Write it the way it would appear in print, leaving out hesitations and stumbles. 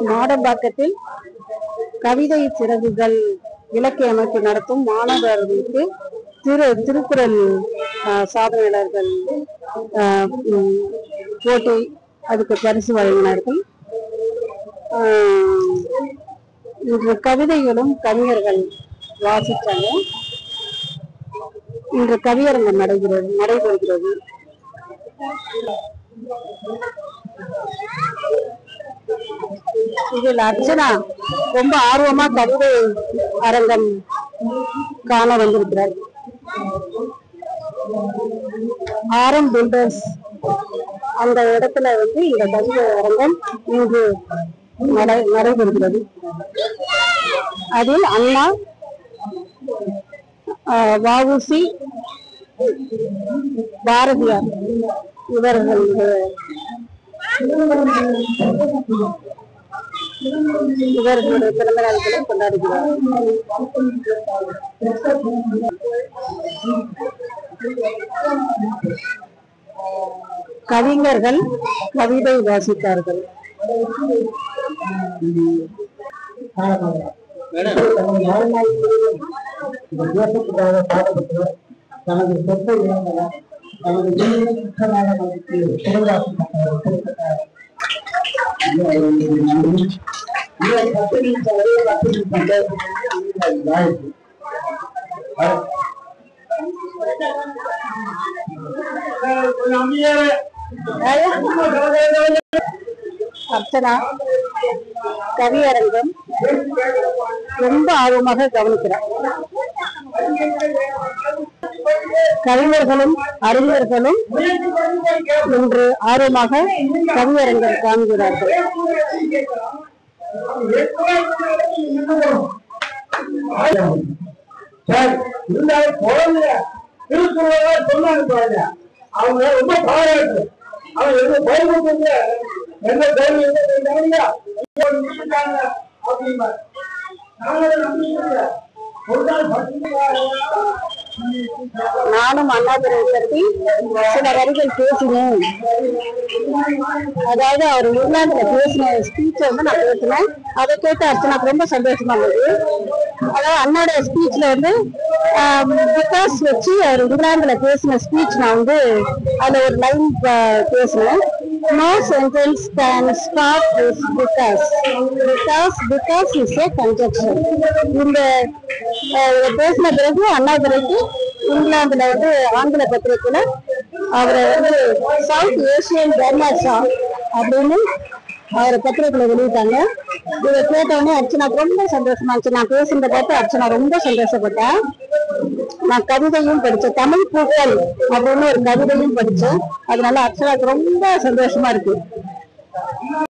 மாடம்பாக்கத்தில் கவிதை சிறகுகள் இலக்கிய அமைப்பு நடத்தும் மாணவர்களுக்கு திருக்குறள் சாதனையாளர்கள் போட்டி, அதுக்கு பரிசு வழங்கினார்கள். இன்று கவிதைகளும் கவிஞர்கள் வாசித்தாங்க. இன்று கவியரங்கம் நடைபெறுகிறது. இதில் அர்ச்சனா ரொம்ப ஆர்வமா கவிதை அரங்கம் காண வந்திருக்கிறார். ஆரம் பில்டர்ஸ் அந்த இடத்துல இந்த கவிதை அரங்கம் இன்று நடைபெறுகிறது. அதில் அண்ணா, வஉசி, பாரதியார் இவர்களுடைய பிறந்த நாட்களை கொண்டாடுகிறார். கவிஞர்கள் கவிதை வாசித்தார்கள். தனது சொத்தை இழந்தனர். தனது குற்றமாக நமக்கு அர்ச்சனா கவியரங்கம் ரொம்ப ஆர்வமாக கவனிக்கிறார். கவிஞர்களும் அறிஞர்களும் இன்று ஆர்வமாக கவியரங்கம் காண்கிறார்கள். அவங்க ரொம்ப பாராட்டு. அவங்க எந்த பயன்படுத்த எந்த தைரியம் அப்படின்னா நானும் அண்ணாதுரை பற்றி சில வரிகள் பேசினேன். அதாவது அவர் இங்கிலாந்துல பேசின ஸ்பீச்சை நான் பேசினேன். அதை கேட்டு அர்ச்சனாக்கு ரொம்ப சந்தோஷமா இருந்தது. அதாவது அண்ணாவோட ஸ்பீச்ல பிகாஸ் வச்சு அவர் இங்கிலாந்துல பேசின ஸ்பீச் நான் அதுல ஒரு லைன் பேசினேன். No sentence can stop this because is a conjunction. இந்த பேசின பிறகு அண்ணாதுரைக்கு இங்கிலாந்துல ஆங்கில பத்திரிகையில அவரை சவுத் ஏசியன் ஜெர்னலிஸ்ட் அப்படின்னு அவரை பத்திரிகையில வெளியிட்டாங்க. இதை கேட்டவுடனே அர்ச்சனாக்கு ரொம்ப சந்தோஷமா இருந்துச்சு. நான் பேசுறத பார்த்து அர்ச்சனா ரொம்ப சந்தோஷப்பட்டா. நான் கவிதையும் படிச்சேன், தமிழ் பூக்கள் அப்படின்னு ஒரு கவிதையும் படிச்சேன். அதனால அர்ச்சனாக்கு ரொம்ப சந்தோஷமா இருக்கு.